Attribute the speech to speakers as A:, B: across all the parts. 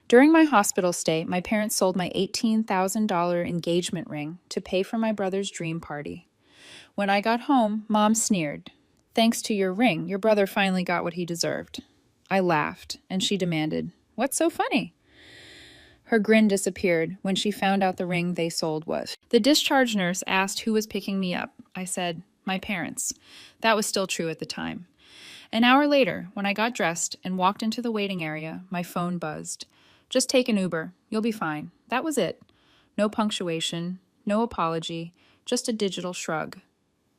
A: During my hospital stay, my parents sold my $18,000 engagement ring to pay for my brother's dream party. When I got home, Mom sneered. "Thanks to your ring, your brother finally got what he deserved." I laughed, and she demanded, "What's so funny?" Her grin disappeared when she found out the ring they sold was. The discharge nurse asked who was picking me up. I said, "My parents." That was still true at the time. An hour later, when I got dressed and walked into the waiting area, my phone buzzed. "Just take an Uber. You'll be fine." That was it. No punctuation, no apology, just a digital shrug.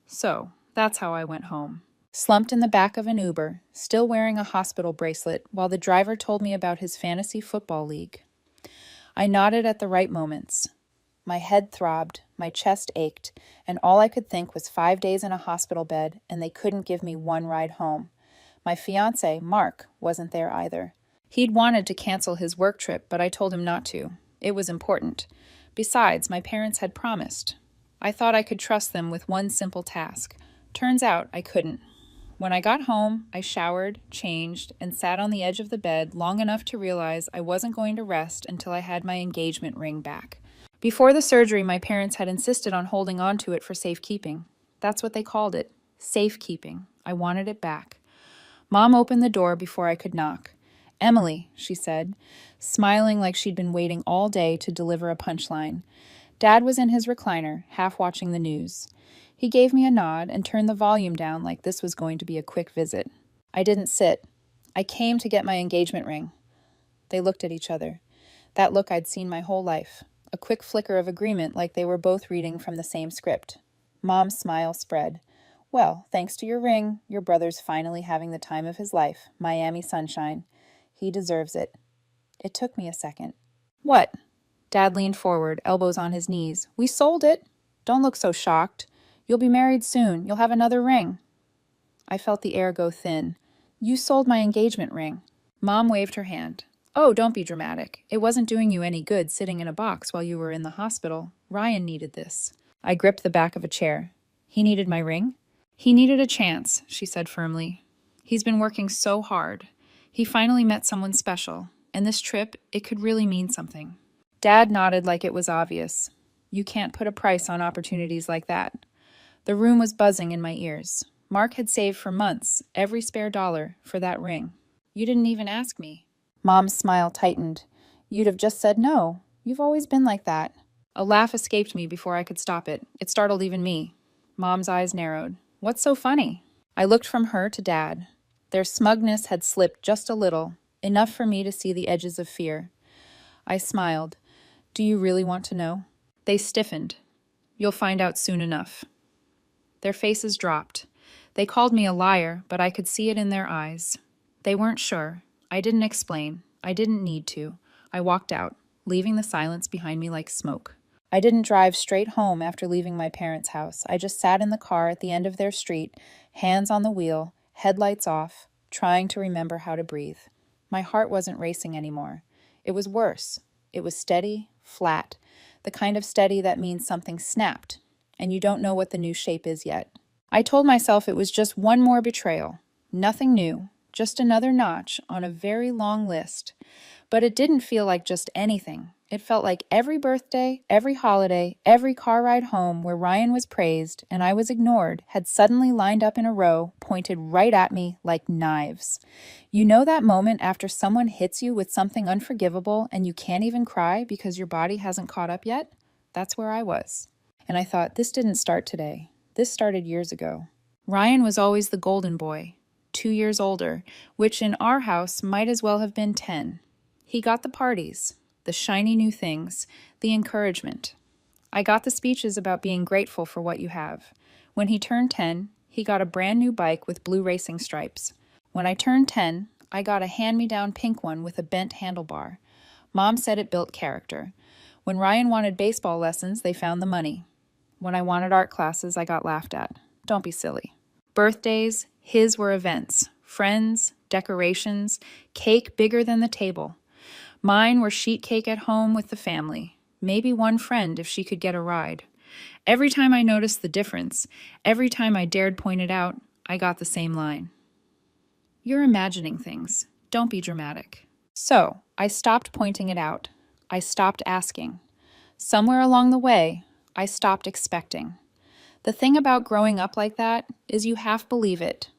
A: So, that's how I went home. Slumped in the back of an Uber, still wearing a hospital bracelet, while the driver told me about his fantasy football league. I nodded at the right moments. My head throbbed, my chest ached, and all I could think was 5 days in a hospital bed, and they couldn't give me one ride home. My fiancé, Mark, wasn't there either. He'd wanted to cancel his work trip, but I told him not to. It was important. Besides, my parents had promised. I thought I could trust them with one simple task. Turns out I couldn't. When I got home, I showered, changed, and sat on the edge of the bed long enough to realize I wasn't going to rest until I had my engagement ring back. Before the surgery, my parents had insisted on holding on to it for safekeeping. That's what they called it, safekeeping. I wanted it back. Mom opened the door before I could knock. "Emily," she said, smiling like she'd been waiting all day to deliver a punchline. Dad was in his recliner, half watching the news. He gave me a nod and turned the volume down like this was going to be a quick visit. I didn't sit. I came to get my engagement ring. They looked at each other. That look I'd seen my whole life. A quick flicker of agreement like they were both reading from the same script. Mom's smile spread. "Well, thanks to your ring, your brother's finally having the time of his life. Miami sunshine. He deserves it." It took me a second. "What?" Dad leaned forward, elbows on his knees. "We sold it. Don't look so shocked. You'll be married soon. You'll have another ring." I felt the air go thin. "You sold my engagement ring." Mom waved her hand. "Oh, don't be dramatic. It wasn't doing you any good sitting in a box while you were in the hospital. Ryan needed this." I gripped the back of a chair. "He needed my ring?" "He needed a chance," she said firmly. "He's been working so hard. He finally met someone special, and this trip, it could really mean something." Dad nodded like it was obvious. You can't put a price on opportunities like that. The room was buzzing in my ears. Mark had saved for months, every spare dollar, for that ring. "You didn't even ask me." Mom's smile tightened. "You'd have just said no. You've always been like that." A laugh escaped me before I could stop it. It startled even me. Mom's eyes narrowed. "What's so funny?" I looked from her to Dad. Their smugness had slipped just a little, enough for me to see the edges of fear. I smiled. "Do you really want to know?" They stiffened. "You'll find out soon enough." Their faces dropped. They called me a liar, but I could see it in their eyes. They weren't sure. I didn't explain. I didn't need to. I walked out, leaving the silence behind me like smoke. I didn't drive straight home after leaving my parents' house. I just sat in the car at the end of their street, hands on the wheel, headlights off, trying to remember how to breathe. My heart wasn't racing anymore. It was worse. It was steady, flat, the kind of steady that means something snapped, and you don't know what the new shape is yet. I told myself it was just one more betrayal. Nothing new, just another notch on a very long list. But it didn't feel like just anything. It felt like every birthday, every holiday, every car ride home where Ryan was praised and I was ignored had suddenly lined up in a row, pointed right at me like knives. You know that moment after someone hits you with something unforgivable and you can't even cry because your body hasn't caught up yet? That's where I was. And I thought, this didn't start today. This started years ago. Ryan was always the golden boy, 2 years older, which in our house might as well have been 10. He got the parties, the shiny new things, the encouragement. I got the speeches about being grateful for what you have. When he turned 10, he got a brand new bike with blue racing stripes. When I turned 10, I got a hand-me-down pink one with a bent handlebar. Mom said it built character. When Ryan wanted baseball lessons, they found the money. When I wanted art classes, I got laughed at. Don't be silly. Birthdays, his were events. Friends, decorations, cake bigger than the table. Mine were sheet cake at home with the family. Maybe one friend if she could get a ride. Every time I noticed the difference, every time I dared point it out, I got the same line. "You're imagining things. Don't be dramatic." So, I stopped pointing it out. I stopped asking. Somewhere along the way, I stopped expecting. The thing about growing up like that is you half believe it.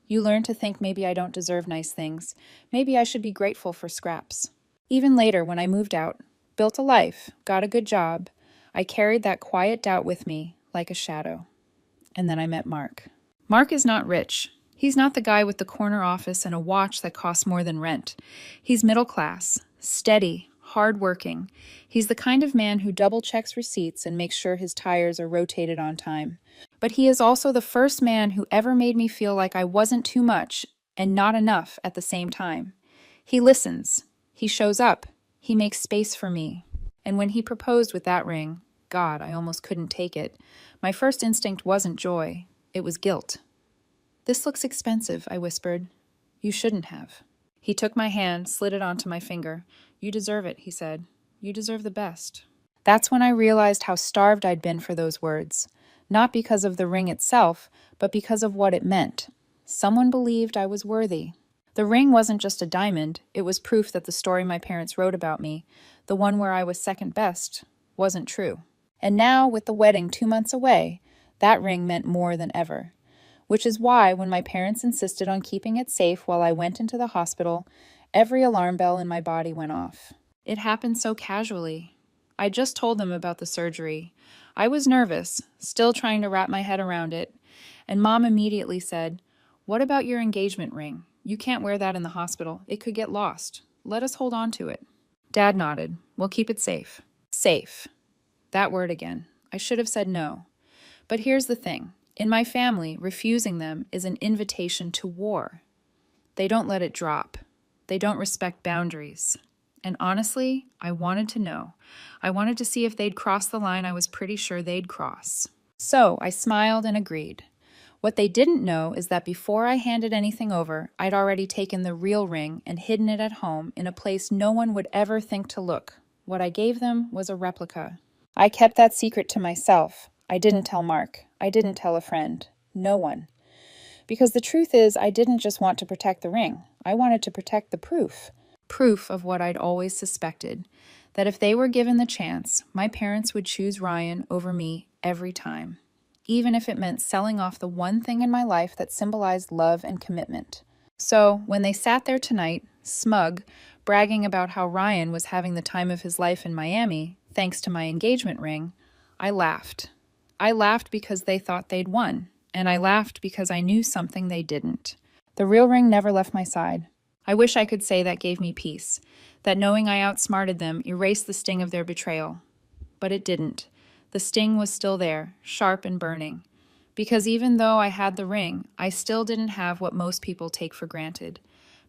A: You learn to think maybe I don't deserve nice things. Maybe I should be grateful for scraps. Even later, when I moved out, built a life, got a good job, I carried that quiet doubt with me like a shadow. And then I met Mark. Mark is not rich. He's not the guy with the corner office and a watch that costs more than rent. He's middle class, steady, hardworking. He's the kind of man who double checks receipts and makes sure his tires are rotated on time. But he is also the first man who ever made me feel like I wasn't too much and not enough at the same time. He listens. He shows up. He makes space for me. And when he proposed with that ring, God, I almost couldn't take it. My first instinct wasn't joy. It was guilt. "This looks expensive," I whispered. "You shouldn't have." He took my hand, slid it onto my finger. "You deserve it," he said. "You deserve the best." That's when I realized how starved I'd been for those words. Not because of the ring itself, but because of what it meant. Someone believed I was worthy. The ring wasn't just a diamond, it was proof that the story my parents wrote about me, the one where I was second best, wasn't true. And now, with the wedding 2 months away, that ring meant more than ever. Which is why, when my parents insisted on keeping it safe while I went into the hospital, every alarm bell in my body went off. It happened so casually. I just told them about the surgery. I was nervous, still trying to wrap my head around it, and Mom immediately said, "What about your engagement ring? You can't wear that in the hospital. It could get lost. Let us hold on to it." Dad nodded. "We'll keep it safe." Safe. That word again. I should have said no. But here's the thing. In my family, refusing them is an invitation to war. They don't let it drop. They don't respect boundaries. And honestly, I wanted to know. I wanted to see if they'd cross the line I was pretty sure they'd cross. So I smiled and agreed. What they didn't know is that before I handed anything over, I'd already taken the real ring and hidden it at home in a place no one would ever think to look. What I gave them was a replica. I kept that secret to myself. I didn't tell Mark. I didn't tell a friend. No one. Because the truth is, I didn't just want to protect the ring. I wanted to protect the proof. Proof of what I'd always suspected. That if they were given the chance, my parents would choose Ryan over me every time. Even if it meant selling off the one thing in my life that symbolized love and commitment. So, when they sat there tonight, smug, bragging about how Ryan was having the time of his life in Miami, thanks to my engagement ring, I laughed. I laughed because they thought they'd won, and I laughed because I knew something they didn't. The real ring never left my side. I wish I could say that gave me peace, that knowing I outsmarted them erased the sting of their betrayal. But it didn't. The sting was still there, sharp and burning. Because even though I had the ring, I still didn't have what most people take for granted.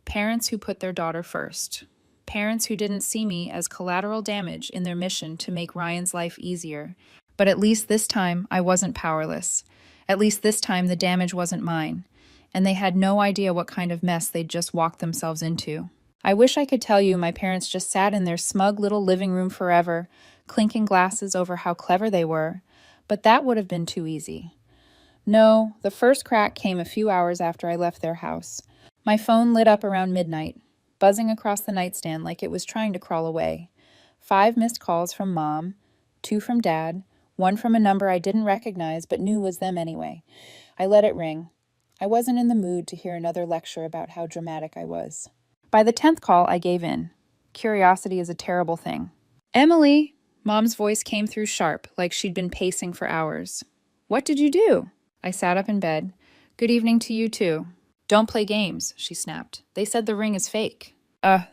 A: Parents who put their daughter first. Parents who didn't see me as collateral damage in their mission to make Ryan's life easier. But at least this time, I wasn't powerless. At least this time, the damage wasn't mine. And they had no idea what kind of mess they'd just walked themselves into. I wish I could tell you my parents just sat in their smug little living room forever, clinking glasses over how clever they were, but that would have been too easy. No, the first crack came a few hours after I left their house. My phone lit up around midnight, buzzing across the nightstand like it was trying to crawl away. 5 missed calls from Mom, 2 from Dad, 1 from a number I didn't recognize but knew was them anyway. I let it ring. I wasn't in the mood to hear another lecture about how dramatic I was. By the 10th call, I gave in. Curiosity is a terrible thing. "Emily!" Mom's voice came through sharp, like she'd been pacing for hours. "What did you do?" I sat up in bed. "Good evening to you, too." "Don't play games," she snapped. "They said the ring is fake."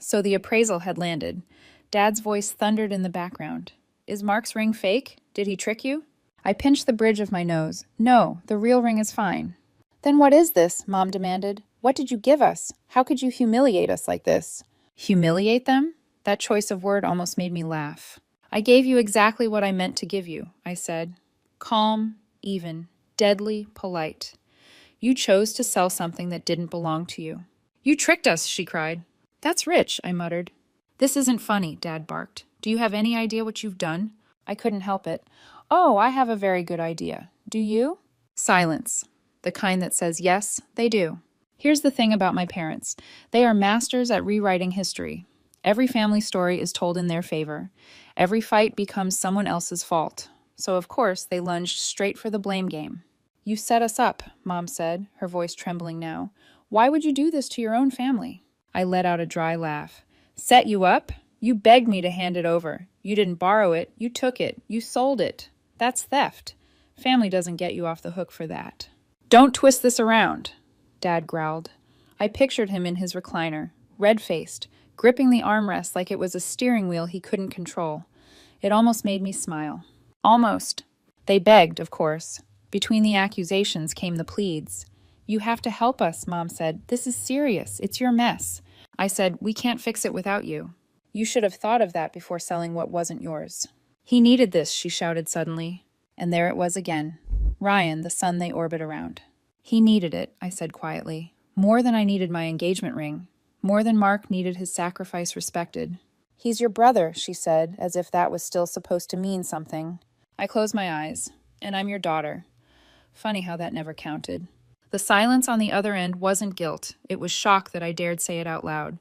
A: So the appraisal had landed. Dad's voice thundered in the background. "Is Mark's ring fake? Did he trick you?" I pinched the bridge of my nose. "No, the real ring is fine." "Then what is this?" Mom demanded. "What did you give us? How could you humiliate us like this?" Humiliate them? That choice of word almost made me laugh. "I gave you exactly what I meant to give you," I said. Calm, even, deadly polite. "You chose to sell something that didn't belong to you." "You tricked us," she cried. "That's rich," I muttered. "This isn't funny," Dad barked. "Do you have any idea what you've done?" I couldn't help it. "Oh, I have a very good idea. Do you?" Silence. The kind that says, yes, they do. Here's the thing about my parents. They are masters at rewriting history. Every family story is told in their favor. Every fight becomes someone else's fault. So, of course, they lunged straight for the blame game. You set us up, Mom said, her voice trembling now. Why would you do this to your own family? I let out a dry laugh. Set you up? You begged me to hand it over. You didn't borrow it. You took it. You sold it. That's theft. Family doesn't get you off the hook for that. Don't twist this around, Dad growled. I pictured him in his recliner, red-faced, gripping the armrest like it was a steering wheel he couldn't control. It almost made me smile. Almost. They begged, of course. Between the accusations came the pleads. You have to help us, Mom said. This is serious. It's your mess. I said, we can't fix it without you. You should have thought of that before selling what wasn't yours. He needed this, she shouted suddenly. And there it was again. Ryan, the sun they orbit around. He needed it, I said quietly. More than I needed my engagement ring. More than Mark needed his sacrifice respected. He's your brother, she said, as if that was still supposed to mean something. I closed my eyes. And I'm your daughter. Funny how that never counted. The silence on the other end wasn't guilt. It was shock that I dared say it out loud.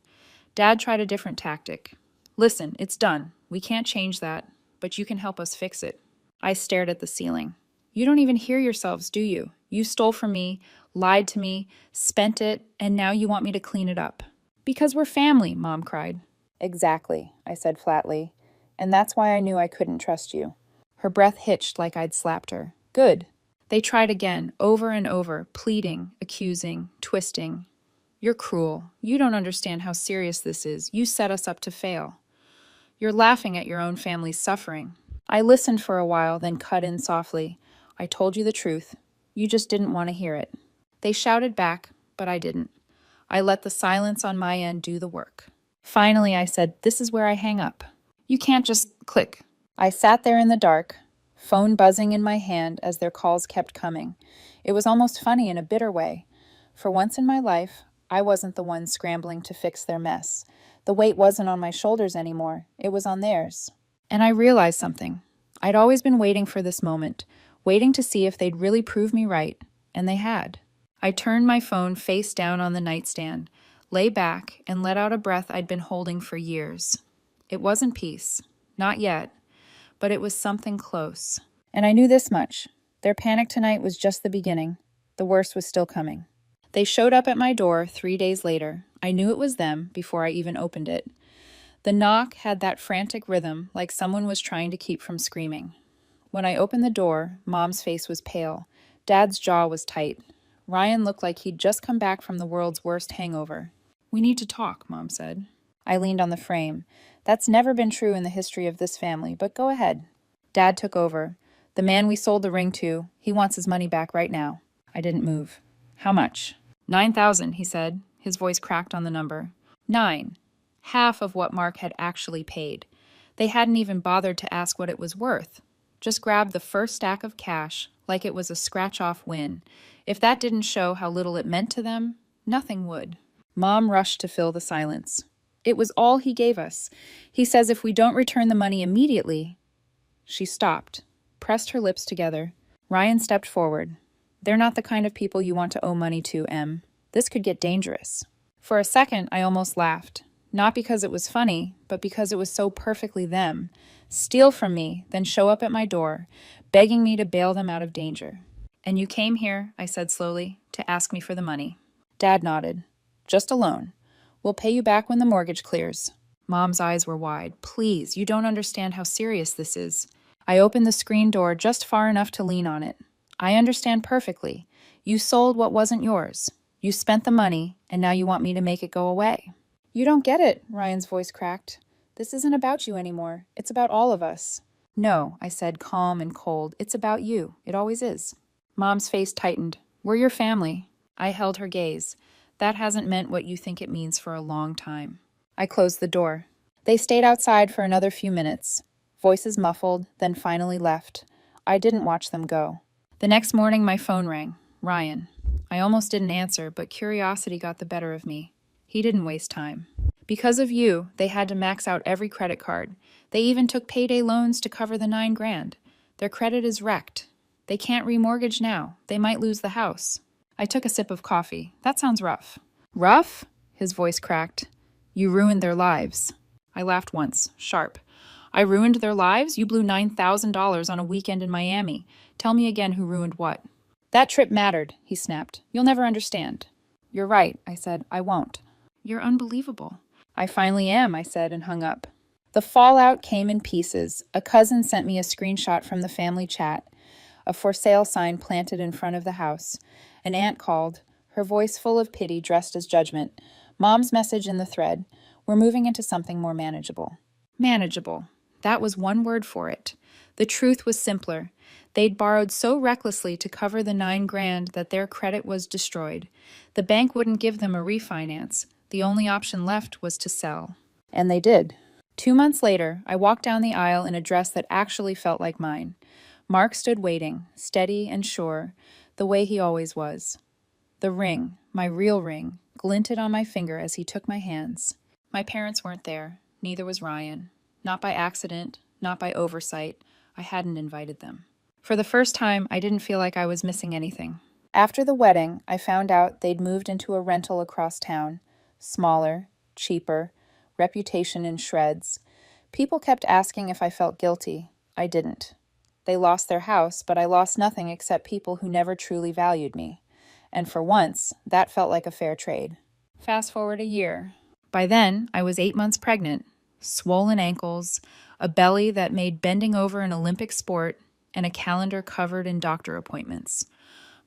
A: Dad tried a different tactic. Listen, it's done. We can't change that, but you can help us fix it. I stared at the ceiling. You don't even hear yourselves, do you? You stole from me, lied to me, spent it, and now you want me to clean it up. Because we're family, Mom cried. Exactly, I said flatly. And that's why I knew I couldn't trust you. Her breath hitched like I'd slapped her. Good. They tried again, over and over, pleading, accusing, twisting. You're cruel. You don't understand how serious this is. You set us up to fail. You're laughing at your own family's suffering. I listened for a while, then cut in softly. I told you the truth. You just didn't want to hear it. They shouted back, but I didn't. I let the silence on my end do the work. Finally, I said, this is where I hang up. You can't just click. I sat there in the dark, phone buzzing in my hand as their calls kept coming. It was almost funny in a bitter way. For once in my life, I wasn't the one scrambling to fix their mess. The weight wasn't on my shoulders anymore. It was on theirs. And I realized something. I'd always been waiting for this moment, waiting to see if they'd really prove me right, and they had. I turned my phone face down on the nightstand, lay back, and let out a breath I'd been holding for years. It wasn't peace. Not yet. But it was something close. And I knew this much. Their panic tonight was just the beginning. The worst was still coming. They showed up at my door 3 days later. I knew it was them before I even opened it. The knock had that frantic rhythm, like someone was trying to keep from screaming. When I opened the door, Mom's face was pale. Dad's jaw was tight. Ryan looked like he'd just come back from the world's worst hangover. We need to talk, Mom said. I leaned on the frame. That's never been true in the history of this family, but go ahead. Dad took over. The man we sold the ring to, he wants his money back right now. I didn't move. How much? 9,000, he said. His voice cracked on the number. 9. Half of what Mark had actually paid. They hadn't even bothered to ask what it was worth. Just grabbed the first stack of cash like it was a scratch-off win. If that didn't show how little it meant to them, nothing would. Mom rushed to fill the silence. It was all he gave us. He says if we don't return the money immediately... She stopped, pressed her lips together. Ryan stepped forward. They're not the kind of people you want to owe money to, Em. This could get dangerous. For a second, I almost laughed. Not because it was funny, but because it was so perfectly them. Steal from me, then show up at my door, begging me to bail them out of danger. And you came here, I said slowly, to ask me for the money. Dad nodded. Just a loan. We'll pay you back when the mortgage clears. Mom's eyes were wide. Please, you don't understand how serious this is. I opened the screen door just far enough to lean on it. I understand perfectly. You sold what wasn't yours. You spent the money, and now you want me to make it go away. You don't get it, Ryan's voice cracked. This isn't about you anymore. It's about all of us. No, I said, calm and cold. It's about you. It always is. Mom's face tightened. We're your family. I held her gaze. That hasn't meant what you think it means for a long time. I closed the door. They stayed outside for another few minutes. Voices muffled, then finally left. I didn't watch them go. The next morning, my phone rang. Ryan. I almost didn't answer, but curiosity got the better of me. He didn't waste time. Because of you, they had to max out every credit card. They even took payday loans to cover the $9,000. Their credit is wrecked. They can't remortgage now. They might lose the house. I took a sip of coffee. That sounds rough. Rough? His voice cracked. You ruined their lives. I laughed once, sharp. I ruined their lives? You blew $9,000 on a weekend in Miami. Tell me again who ruined what. That trip mattered, he snapped. You'll never understand. You're right, I said. I won't. You're unbelievable. I finally am, I said, and hung up. The fallout came in pieces. A cousin sent me a screenshot from the family chat, a for sale sign planted in front of the house. An aunt called, her voice full of pity dressed as judgment. Mom's message in the thread, we're moving into something more manageable. Manageable. That was one word for it. The truth was simpler. They'd borrowed so recklessly to cover the $9,000 that their credit was destroyed. The bank wouldn't give them a refinance. The only option left was to sell. And they did. 2 months later, I walked down the aisle in a dress that actually felt like mine. Mark stood waiting, steady and sure, the way he always was. The ring, my real ring, glinted on my finger as he took my hands. My parents weren't there. Neither was Ryan. Not by accident, not by oversight. I hadn't invited them. For the first time, I didn't feel like I was missing anything. After the wedding, I found out they'd moved into a rental across town. Smaller, cheaper, reputation in shreds. People kept asking if I felt guilty. I didn't. They lost their house, but I lost nothing except people who never truly valued me. And for once, that felt like a fair trade. Fast forward a year. By then, I was 8 months pregnant. Swollen ankles, a belly that made bending over an Olympic sport, and a calendar covered in doctor appointments.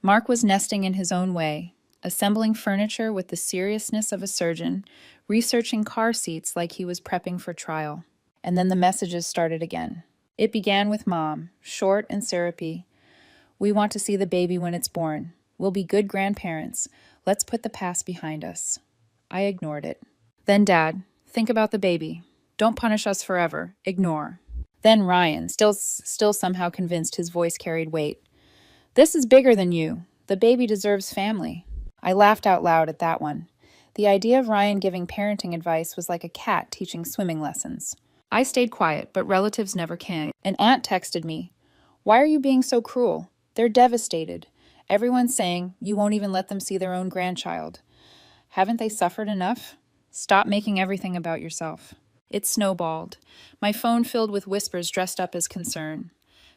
A: Mark was nesting in his own way, assembling furniture with the seriousness of a surgeon, researching car seats like he was prepping for trial. And then the messages started again. It began with Mom, short and syrupy. We want to see the baby when it's born. We'll be good grandparents. Let's put the past behind us. I ignored it. Then Dad, think about the baby. Don't punish us forever. Ignore. Then Ryan, still somehow convinced his voice carried weight. This is bigger than you. The baby deserves family. I laughed out loud at that one. The idea of Ryan giving parenting advice was like a cat teaching swimming lessons. I stayed quiet, but relatives never can. An aunt texted me, "Why are you being so cruel? They're devastated. Everyone's saying you won't even let them see their own grandchild. Haven't they suffered enough? Stop making everything about yourself." It snowballed. My phone filled with whispers dressed up as concern.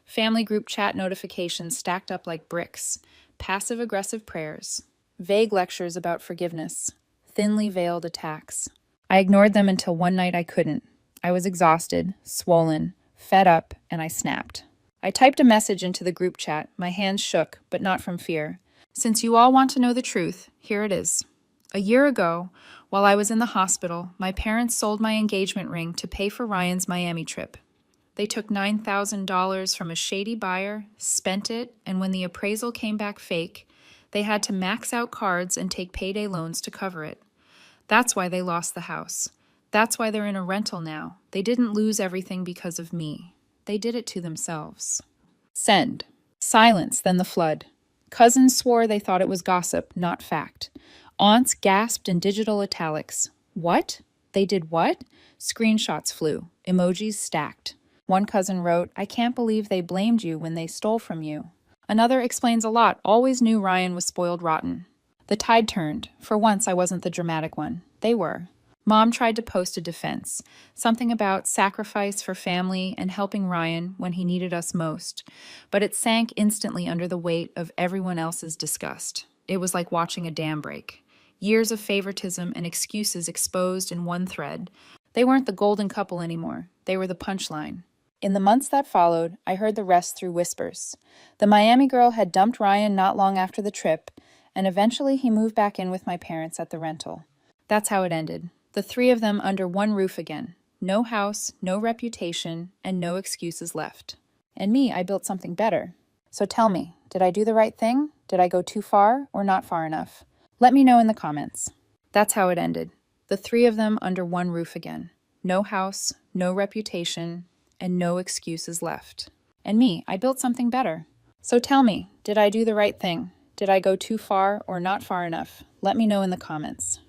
A: Family group chat notifications stacked up like bricks. Passive-aggressive prayers. Vague lectures about forgiveness. Thinly veiled attacks. I ignored them until one night I couldn't. I was exhausted, swollen, fed up, and I snapped. I typed a message into the group chat. My hands shook, but not from fear. Since you all want to know the truth, here it is. A year ago, while I was in the hospital, my parents sold my engagement ring to pay for Ryan's Miami trip. They took $9,000 from a shady buyer, spent it, and when the appraisal came back fake, they had to max out cards and take payday loans to cover it. That's why they lost the house. That's why they're in a rental now. They didn't lose everything because of me. They did it to themselves. Send. Silence, then the flood. Cousins swore they thought it was gossip, not fact. Aunts gasped in digital italics. What? They did what? Screenshots flew. Emojis stacked. One cousin wrote, "I can't believe they blamed you when they stole from you." Another explains a lot, always knew Ryan was spoiled rotten. The tide turned. For once, I wasn't the dramatic one. They were. Mom tried to post a defense, something about sacrifice for family and helping Ryan when he needed us most, but it sank instantly under the weight of everyone else's disgust. It was like watching a dam break. Years of favoritism and excuses exposed in one thread. They weren't the golden couple anymore. They were the punchline. In the months that followed, I heard the rest through whispers. The Miami girl had dumped Ryan not long after the trip, and eventually he moved back in with my parents at the rental. That's how it ended. The three of them under one roof again. No house, no reputation, and no excuses left. And me, I built something better. So tell me, did I do the right thing? Did I go too far or not far enough? Let me know in the comments. That's how it ended. The three of them under one roof again. No house, no reputation, and no excuses left. And me, I built something better. So tell me, did I do the right thing? Did I go too far or not far enough? Let me know in the comments.